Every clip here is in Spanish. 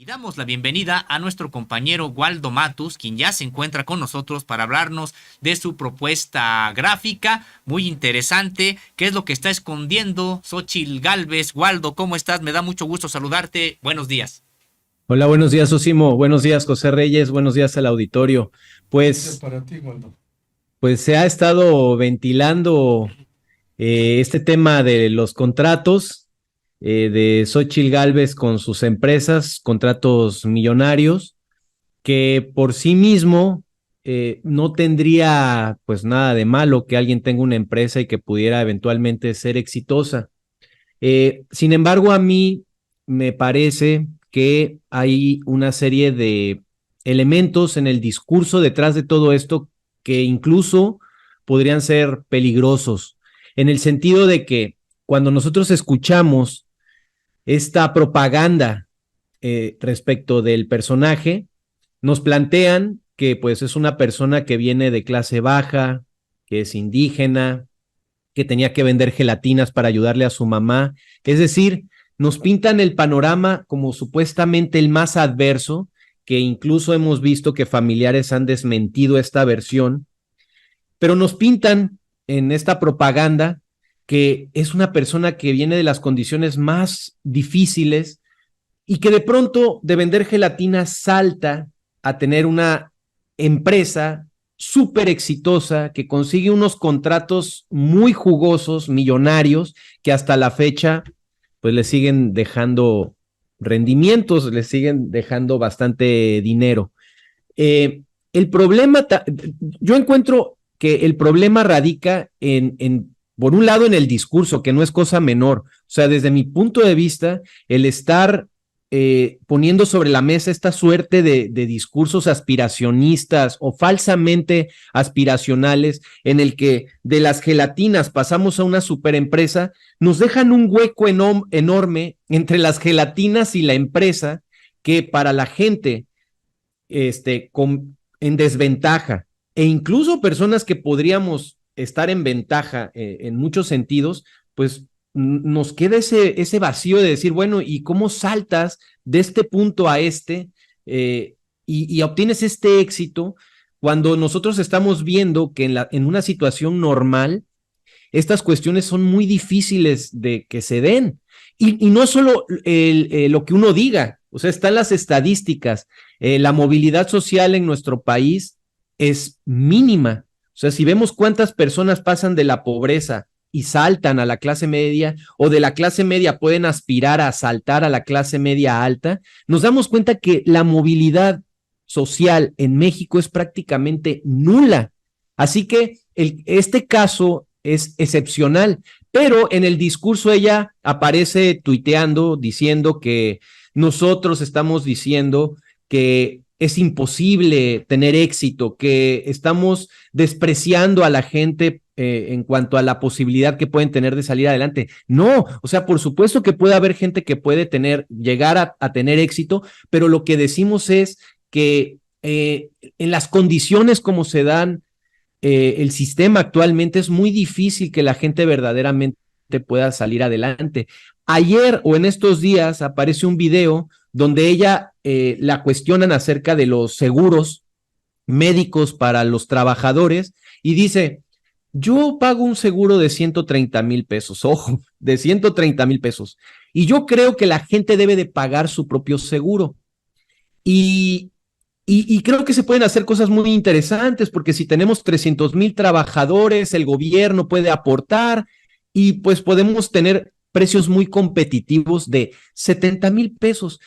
Y damos la bienvenida a nuestro compañero Waldo Matus, quien ya se encuentra con nosotros para hablarnos de su propuesta gráfica muy interesante. ¿Qué es lo que está escondiendo Xóchitl Gálvez? Waldo, ¿cómo estás? Me da mucho gusto saludarte. Buenos días. Hola, buenos días, Osimo. Buenos días, José Reyes. Buenos días al auditorio. Buenos días Pues, para ti, Waldo. pues se ha estado ventilando este tema de los contratos de Xóchitl Gálvez con sus empresas, contratos millonarios, que por sí mismo no tendría pues nada de malo que alguien tenga una empresa y que pudiera eventualmente ser exitosa. Sin embargo, a mí me parece que hay una serie de elementos en el discurso detrás de todo esto que incluso podrían ser peligrosos, en el sentido de que cuando nosotros escuchamos esta propaganda respecto del personaje, nos plantean que pues es una persona que viene de clase baja, que es indígena, que tenía que vender gelatinas para ayudarle a su mamá. Es decir, nos pintan el panorama como supuestamente el más adverso, que incluso hemos visto que familiares han desmentido esta versión, pero nos pintan en esta propaganda que es una persona que viene de las condiciones más difíciles y que de pronto de vender gelatinas salta a tener una empresa súper exitosa que consigue unos contratos muy jugosos, millonarios, que hasta la fecha pues le siguen dejando rendimientos, le siguen dejando bastante dinero. El problema, yo encuentro que el problema radica por un lado, en el discurso, que no es cosa menor. O sea, desde mi punto de vista, el estar poniendo sobre la mesa esta suerte de discursos aspiracionistas o falsamente aspiracionales en el que de las gelatinas pasamos a una superempresa, nos dejan un hueco enorme entre las gelatinas y la empresa que para la gente en desventaja e incluso personas que podríamos estar en ventaja en muchos sentidos, pues nos queda ese vacío de decir, bueno, ¿y cómo saltas de este punto a este y obtienes este éxito cuando nosotros estamos viendo que en una situación normal estas cuestiones son muy difíciles de que se den? Y no solo lo que uno diga, o sea, están las estadísticas. La movilidad social en nuestro país es mínima. O sea, si vemos cuántas personas pasan de la pobreza y saltan a la clase media, o de la clase media pueden aspirar a saltar a la clase media alta, nos damos cuenta que la movilidad social en México es prácticamente nula. Así que este caso es excepcional, pero en el discurso ella aparece tuiteando, diciendo que nosotros estamos diciendo que es imposible tener éxito, que estamos despreciando a la gente en cuanto a la posibilidad que pueden tener de salir adelante. No, o sea, por supuesto que puede haber gente que puede llegar a tener éxito, pero lo que decimos es que en las condiciones como se dan el sistema actualmente, es muy difícil que la gente verdaderamente pueda salir adelante. Ayer o en estos días aparece un video donde ella la cuestionan acerca de los seguros médicos para los trabajadores y dice, yo pago un seguro de 130,000 pesos, ojo, de 130,000 pesos, y yo creo que la gente debe de pagar su propio seguro. Y creo que se pueden hacer cosas muy interesantes, porque si tenemos 300,000 trabajadores, el gobierno puede aportar y pues podemos tener precios muy competitivos de 70,000 pesos.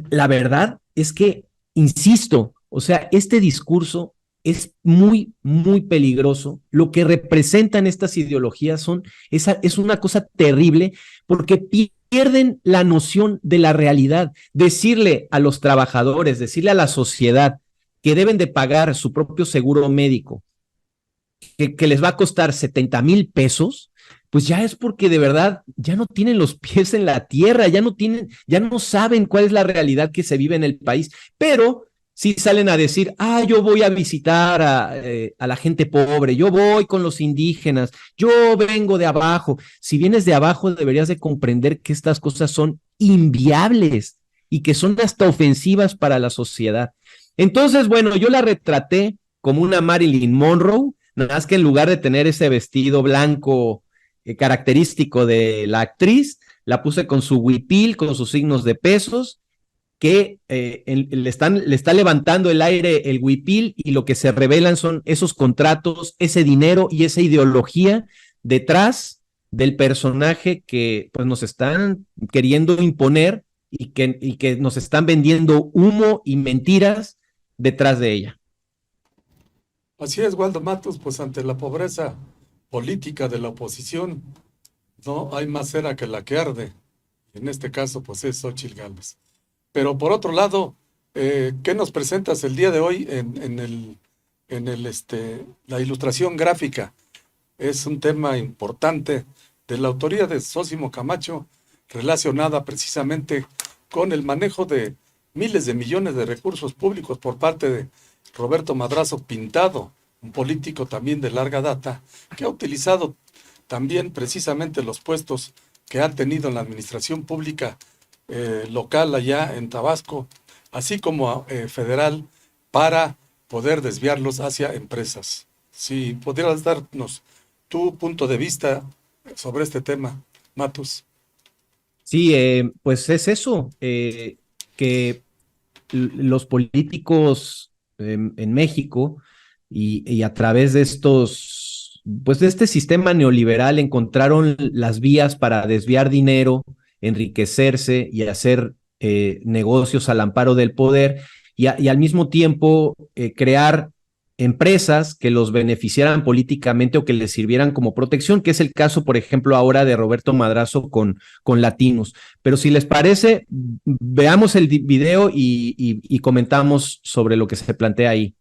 La verdad es que, insisto, o sea, este discurso es muy, muy peligroso. Lo que representan estas ideologías es una cosa terrible, porque pierden la noción de la realidad. Decirle a los trabajadores, decirle a la sociedad que deben de pagar su propio seguro médico, que les va a costar 70,000 pesos, pues ya es porque de verdad ya no tienen los pies en la tierra, ya no saben cuál es la realidad que se vive en el país, pero sí salen a decir, yo voy a visitar a la gente pobre, yo voy con los indígenas, yo vengo de abajo. Si vienes de abajo, deberías de comprender que estas cosas son inviables. y que son hasta ofensivas para la sociedad. Entonces, bueno, yo la retraté como una Marilyn Monroe, nada más que en lugar de tener ese vestido blanco característico de la actriz, la puse con su huipil, con sus signos de pesos, que le está levantando el aire el huipil y lo que se revelan son esos contratos, ese dinero y esa ideología detrás del personaje que pues nos están queriendo imponer y que nos están vendiendo humo y mentiras detrás de ella. Así es, Waldo Matos, pues ante la pobreza política de la oposición, no hay más cera que la que arde. En este caso, pues es Xóchitl Gálvez. Pero por otro lado, ¿qué nos presentas el día de hoy la ilustración gráfica? Es un tema importante de la autoría de Sósimo Camacho, relacionada precisamente con el manejo de miles de millones de recursos públicos por parte de Roberto Madrazo Pintado, un político también de larga data, que ha utilizado también precisamente los puestos que ha tenido en la administración pública local allá en Tabasco, así como federal, para poder desviarlos hacia empresas. Si pudieras darnos tu punto de vista sobre este tema, Matus. Sí, pues es eso, que los políticos en México y a través de estos, pues de este sistema neoliberal encontraron las vías para desviar dinero, enriquecerse y hacer negocios al amparo del poder y al mismo tiempo crear empresas que los beneficiaran políticamente o que les sirvieran como protección, que es el caso, por ejemplo, ahora de Roberto Madrazo con Latinos. Pero si les parece, veamos el video y comentamos sobre lo que se plantea ahí.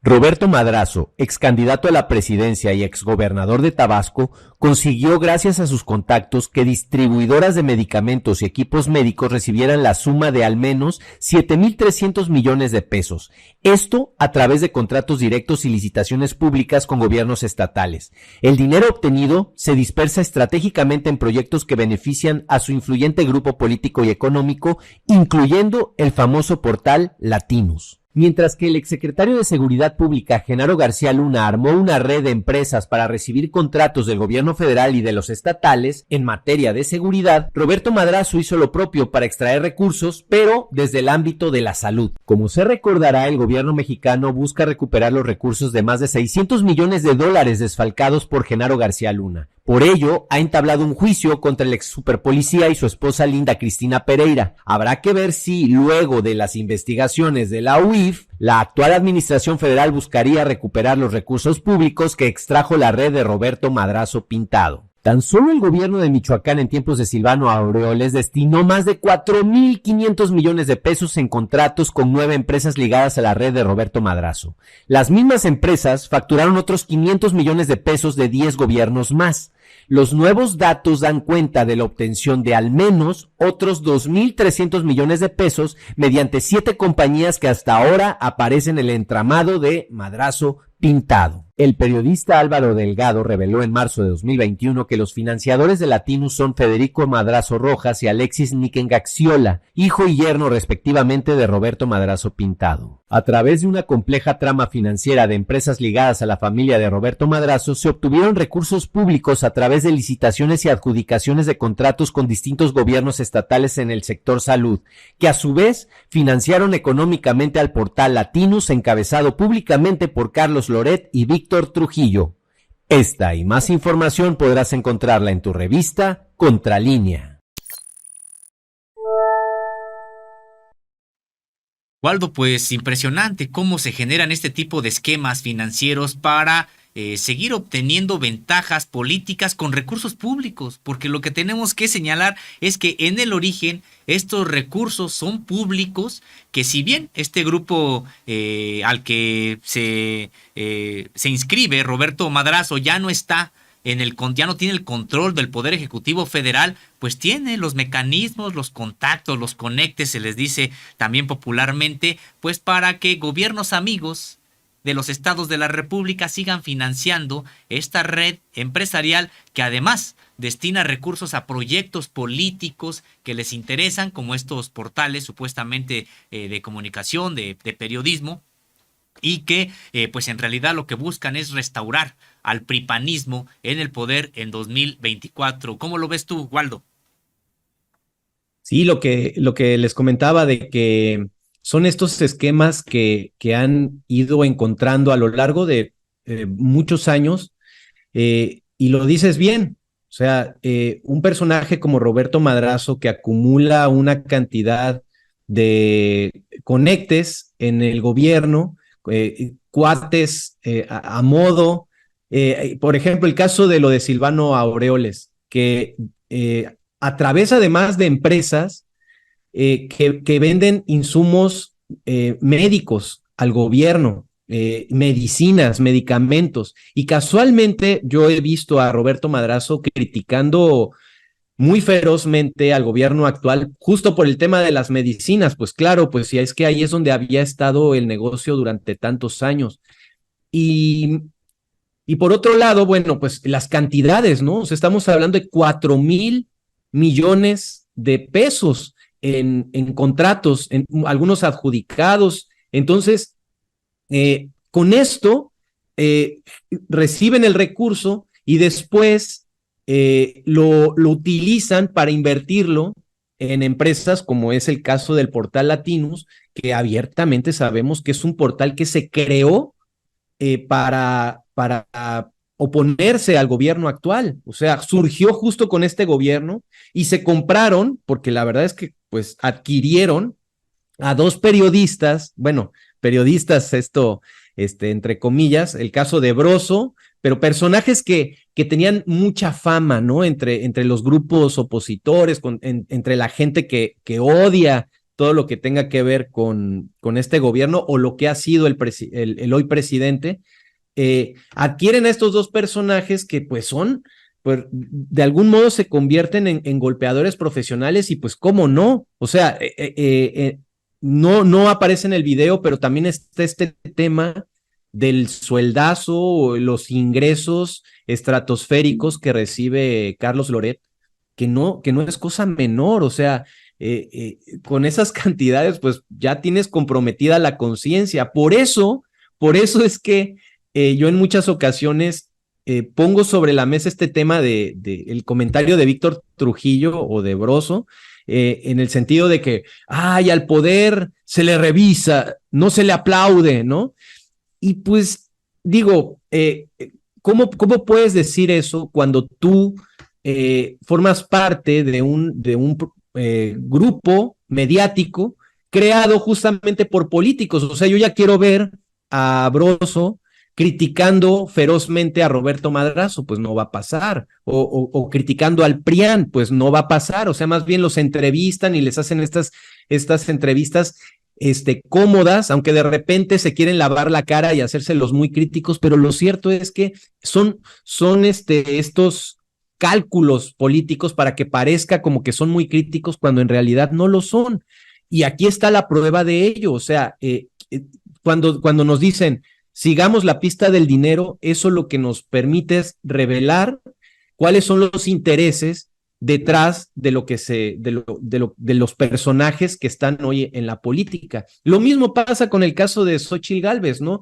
Roberto Madrazo, ex candidato a la presidencia y exgobernador de Tabasco, consiguió gracias a sus contactos que distribuidoras de medicamentos y equipos médicos recibieran la suma de al menos 7,300 millones de pesos. Esto a través de contratos directos y licitaciones públicas con gobiernos estatales. El dinero obtenido se dispersa estratégicamente en proyectos que benefician a su influyente grupo político y económico, incluyendo el famoso portal Latinos. Mientras que el exsecretario de Seguridad Pública, Genaro García Luna, armó una red de empresas para recibir contratos del gobierno federal y de los estatales en materia de seguridad, Roberto Madrazo hizo lo propio para extraer recursos, pero desde el ámbito de la salud. Como se recordará, el gobierno mexicano busca recuperar los recursos de más de 600 millones de dólares desfalcados por Genaro García Luna. Por ello, ha entablado un juicio contra el ex superpolicía y su esposa Linda Cristina Pereira. Habrá que ver si, luego de las investigaciones de la UIF, la actual administración federal buscaría recuperar los recursos públicos que extrajo la red de Roberto Madrazo Pintado. Tan solo el gobierno de Michoacán en tiempos de Silvano Aureoles destinó más de 4,500 millones de pesos en contratos con 9 empresas ligadas a la red de Roberto Madrazo. Las mismas empresas facturaron otros 500 millones de pesos de 10 gobiernos más. Los nuevos datos dan cuenta de la obtención de al menos otros 2,300 millones de pesos mediante 7 compañías que hasta ahora aparecen en el entramado de Madrazo Pintado. El periodista Álvaro Delgado reveló en marzo de 2021 que los financiadores de Latinos son Federico Madrazo Rojas y Alexis Niquengaxiola, hijo y yerno respectivamente de Roberto Madrazo Pintado. A través de una compleja trama financiera de empresas ligadas a la familia de Roberto Madrazo, se obtuvieron recursos públicos a través de licitaciones y adjudicaciones de contratos con distintos gobiernos estatales en el sector salud, que a su vez financiaron económicamente al portal Latinos, encabezado públicamente por Carlos Loret y Víctor Trujillo. Esta y más información podrás encontrarla en tu revista Contralínea. Waldo, pues impresionante cómo se generan este tipo de esquemas financieros para seguir obteniendo ventajas políticas con recursos públicos, porque lo que tenemos que señalar es que en el origen estos recursos son públicos, que si bien este grupo al que se inscribe, Roberto Madrazo, ya no está ya no tiene el control del Poder Ejecutivo Federal, pues tiene los mecanismos, los contactos, los conectes, se les dice también popularmente, pues para que gobiernos amigos de los estados de la República sigan financiando esta red empresarial que además destina recursos a proyectos políticos que les interesan, como estos portales supuestamente de comunicación, de periodismo, y que pues en realidad lo que buscan es restaurar al pripanismo en el poder en 2024. ¿Cómo lo ves tú, Waldo? Sí, lo que les comentaba de que son estos esquemas que han ido encontrando a lo largo de muchos años, y lo dices bien, o sea, un personaje como Roberto Madrazo que acumula una cantidad de conectes en el gobierno, cuates a modo, por ejemplo, el caso de lo de Silvano Aureoles, que a través además de empresas que venden insumos médicos al gobierno, medicinas, medicamentos. Y casualmente yo he visto a Roberto Madrazo criticando muy ferozmente al gobierno actual justo por el tema de las medicinas. Pues claro, pues si es que ahí es donde había estado el negocio durante tantos años. Y y por otro lado, bueno, pues las cantidades, ¿no? O sea, estamos hablando de 4,000 millones de pesos en contratos, en algunos adjudicados. Entonces, con esto reciben el recurso y después lo utilizan para invertirlo en empresas como es el caso del portal Latinus, que abiertamente sabemos que es un portal que se creó para oponerse al gobierno actual. O sea, surgió justo con este gobierno y se compraron, porque la verdad es que pues adquirieron a dos periodistas, bueno, periodistas esto, entre comillas, el caso de Broso, pero personajes que tenían mucha fama, ¿no? Entre los grupos opositores, entre la gente que odia todo lo que tenga que ver con este gobierno o lo que ha sido el hoy presidente, adquieren a estos dos personajes que pues son, pues de algún modo se convierten en golpeadores profesionales y pues cómo no, o sea, no aparece en el video, pero también está este tema del sueldazo, los ingresos estratosféricos que recibe Carlos Loret, que no es cosa menor, o sea, con esas cantidades, pues ya tienes comprometida la conciencia. Por eso es que yo en muchas ocasiones pongo sobre la mesa este tema de el comentario de Víctor Trujillo o de Broso, en el sentido de que, ay, al poder se le revisa, no se le aplaude, ¿no? Y pues digo, ¿cómo puedes decir eso cuando tú formas parte de un grupo mediático creado justamente por políticos? O sea, yo ya quiero ver a Broso criticando ferozmente a Roberto Madrazo, pues no va a pasar, o criticando al PRIAN, pues no va a pasar, o sea, más bien los entrevistan y les hacen estas entrevistas cómodas, aunque de repente se quieren lavar la cara y hacérselos muy críticos, pero lo cierto es que son estos cálculos políticos para que parezca como que son muy críticos cuando en realidad no lo son. Y aquí está la prueba de ello, o sea, cuando nos dicen sigamos la pista del dinero, eso lo que nos permite es revelar cuáles son los intereses detrás de lo que de los personajes que están hoy en la política. Lo mismo pasa con el caso de Xóchitl Gálvez, ¿no?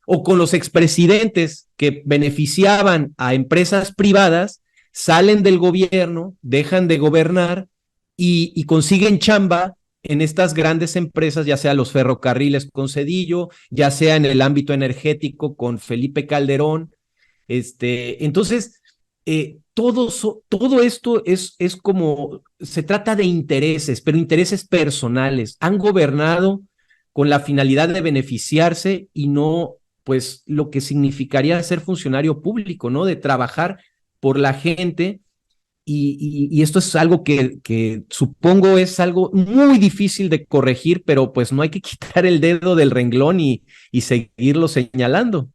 O con los expresidentes que beneficiaban a empresas privadas, salen del gobierno, dejan de gobernar y consiguen chamba en estas grandes empresas, ya sea los ferrocarriles con Zedillo, ya sea en el ámbito energético con Felipe Calderón. Entonces, todo esto es como, se trata de intereses, pero intereses personales. Han gobernado con la finalidad de beneficiarse y no, pues, lo que significaría ser funcionario público, ¿no? De trabajar por la gente. Y esto es algo que supongo es algo muy difícil de corregir, pero pues no hay que quitar el dedo del renglón y seguirlo señalando.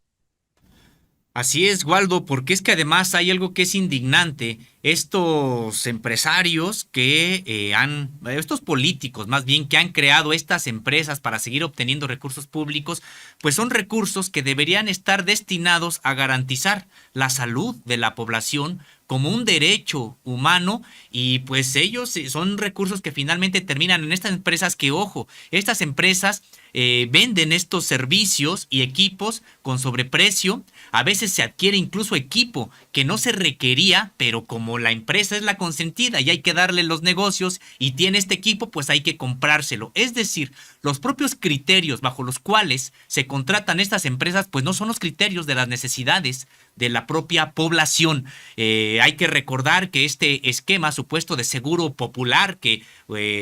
Así es, Waldo, porque es que además hay algo que es indignante. Estos empresarios estos políticos más bien que han creado estas empresas para seguir obteniendo recursos públicos, pues son recursos que deberían estar destinados a garantizar la salud de la población como un derecho humano, y pues ellos son recursos que finalmente terminan en estas empresas que, ojo, estas empresas venden estos servicios y equipos con sobreprecio. A veces se adquiere incluso equipo que no se requería, pero como la empresa es la consentida y hay que darle los negocios y tiene este equipo, pues hay que comprárselo. Es decir, los propios criterios bajo los cuales se contratan estas empresas, pues no son los criterios de las necesidades de la propia población. Hay que recordar que este esquema supuesto de seguro popular que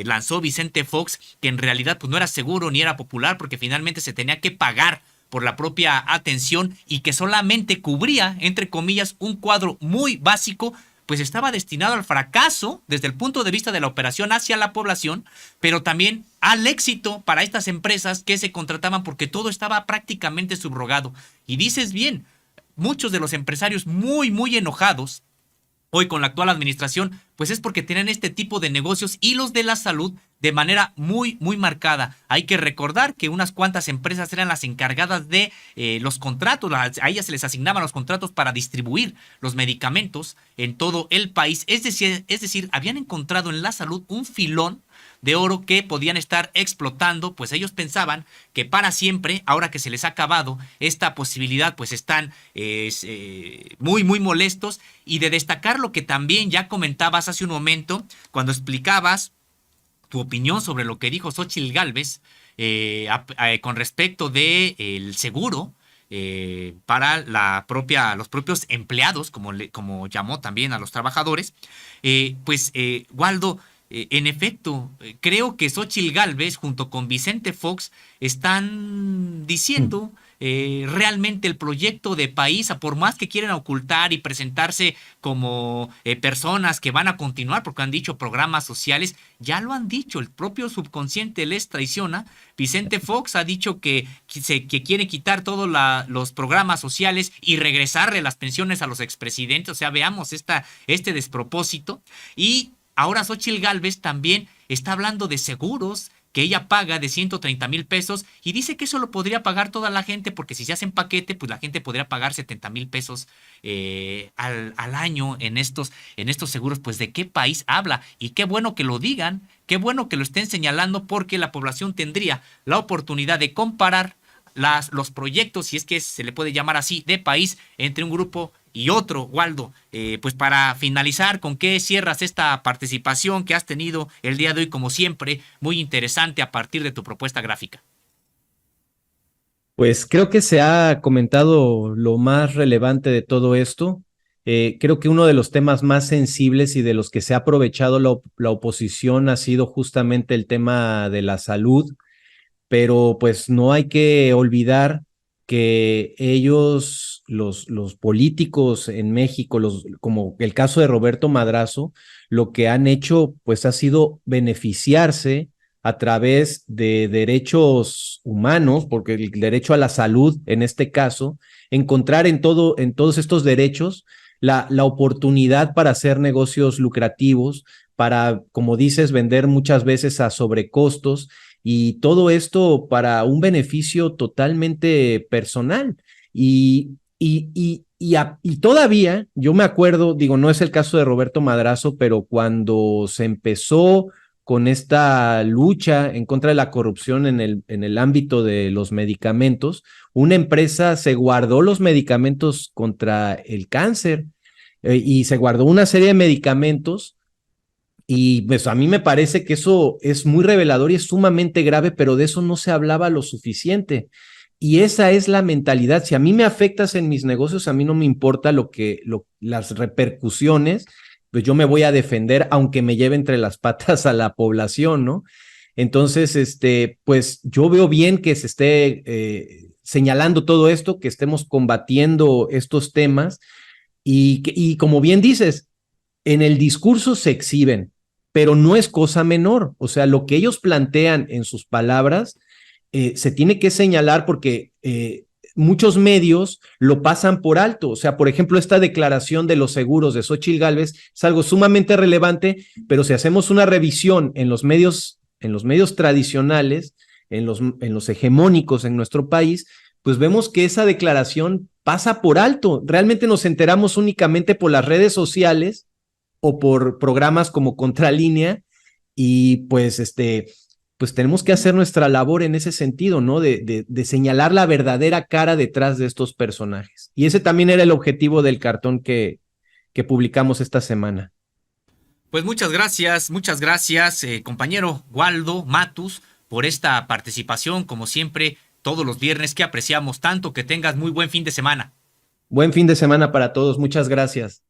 lanzó Vicente Fox, que en realidad pues no era seguro ni era popular, porque finalmente se tenía que pagar por la propia atención y que solamente cubría, entre comillas, un cuadro muy básico, pues estaba destinado al fracaso desde el punto de vista de la operación hacia la población, pero también al éxito para estas empresas que se contrataban, porque todo estaba prácticamente subrogado. Y dices bien, muchos de los empresarios muy enojados hoy con la actual administración, pues es porque tienen este tipo de negocios y los de la salud de manera muy marcada. Hay que recordar que unas cuantas empresas eran las encargadas de los contratos, a ellas se les asignaban los contratos para distribuir los medicamentos en todo el país. Es decir, habían encontrado en la salud un filón de oro que podían estar explotando, pues ellos pensaban que para siempre, ahora que se les ha acabado esta posibilidad, pues están muy molestos. Y de destacar lo que también ya comentabas hace un momento, cuando explicabas tu opinión sobre lo que dijo Xóchitl Gálvez con respecto de el seguro para los propios empleados, como llamó también a los trabajadores, Waldo, en efecto, creo que Xóchitl Gálvez junto con Vicente Fox están diciendo realmente el proyecto de país, por más que quieren ocultar y presentarse como personas que van a continuar, porque han dicho programas sociales, ya lo han dicho, el propio subconsciente les traiciona. Vicente Fox ha dicho que quiere quitar todos los programas sociales y regresarle las pensiones a los expresidentes. O sea, veamos este despropósito. Y ahora Xóchitl Gálvez también está hablando de seguros que ella paga de 130,000 pesos y dice que eso lo podría pagar toda la gente, porque si se hace en paquete, pues la gente podría pagar 70,000 pesos al año en estos seguros. Pues ¿de qué país habla? Y qué bueno que lo digan, qué bueno que lo estén señalando, porque la población tendría la oportunidad de comparar los proyectos, si es que se le puede llamar así, de país entre un grupo y otro. Waldo, pues para finalizar, ¿con qué cierras esta participación que has tenido el día de hoy? Como siempre, muy interesante a partir de tu propuesta gráfica. Pues creo que se ha comentado lo más relevante de todo esto. Creo que uno de los temas más sensibles y de los que se ha aprovechado la oposición ha sido justamente el tema de la salud, pero pues no hay que olvidar que ellos, los políticos en México, como el caso de Roberto Madrazo, lo que han hecho pues ha sido beneficiarse a través de derechos humanos, porque el derecho a la salud, en este caso, encontrar en todos estos derechos la oportunidad para hacer negocios lucrativos, para, como dices, vender muchas veces a sobrecostos, y todo esto para un beneficio totalmente personal. Y todavía, yo me acuerdo, digo, no es el caso de Roberto Madrazo, pero cuando se empezó con esta lucha en contra de la corrupción en el ámbito de los medicamentos, una empresa se guardó los medicamentos contra el cáncer y se guardó una serie de medicamentos. Y pues a mí me parece que eso es muy revelador y es sumamente grave, pero de eso no se hablaba lo suficiente. Y esa es la mentalidad. Si a mí me afectas en mis negocios, a mí no me importa las repercusiones, pues yo me voy a defender aunque me lleve entre las patas a la población, ¿no? Entonces, pues yo veo bien que se esté señalando todo esto, que estemos combatiendo estos temas y como bien dices, en el discurso se exhiben, pero no es cosa menor. O sea, lo que ellos plantean en sus palabras se tiene que señalar porque muchos medios lo pasan por alto. O sea, por ejemplo, esta declaración de los seguros de Xóchitl Gálvez es algo sumamente relevante, pero si hacemos una revisión en los medios tradicionales, en los hegemónicos en nuestro país, pues vemos que esa declaración pasa por alto. Realmente nos enteramos únicamente por las redes sociales o por programas como Contralínea, y pues tenemos que hacer nuestra labor en ese sentido, ¿no? De señalar la verdadera cara detrás de estos personajes. Y ese también era el objetivo del cartón que publicamos esta semana. Pues muchas gracias, compañero Waldo Matus, por esta participación, como siempre, todos los viernes, que apreciamos tanto. Que tengas muy buen fin de semana. Buen fin de semana para todos. Muchas gracias.